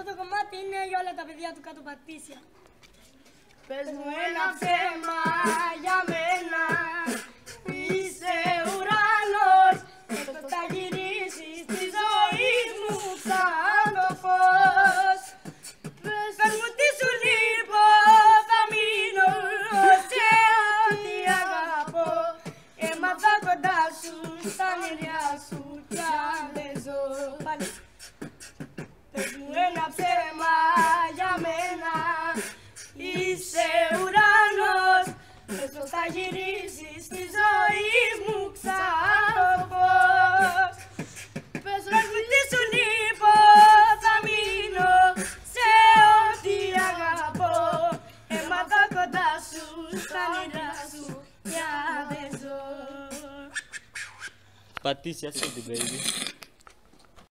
το κομμάτι είναι για όλα τα παιδιά του κάτω Πατήσια. Πες μου ένα ψέμα για μένα, είσαι ουρανός, πώς θα γυρίσεις τη ζωή μου σαν το φως. Πες μου τι σου λείπω, θα μείνω σε ό,τι αγαπώ. Έμαθα κοντά σου, στα όνειρά σου κι αν δεν ζω. Πες μου ένα ψέμα για μένα, είσαι ουρανός, πες πως θα γυρίσεις τη ζωή μου σαν φως. Πες μου τι σου λείπω, θα μείνω σε ό,τι αγαπώ. Έμαθα κοντά σου, στα όνειρά σου κι αν δεν ζω. Πατήσια City, baby.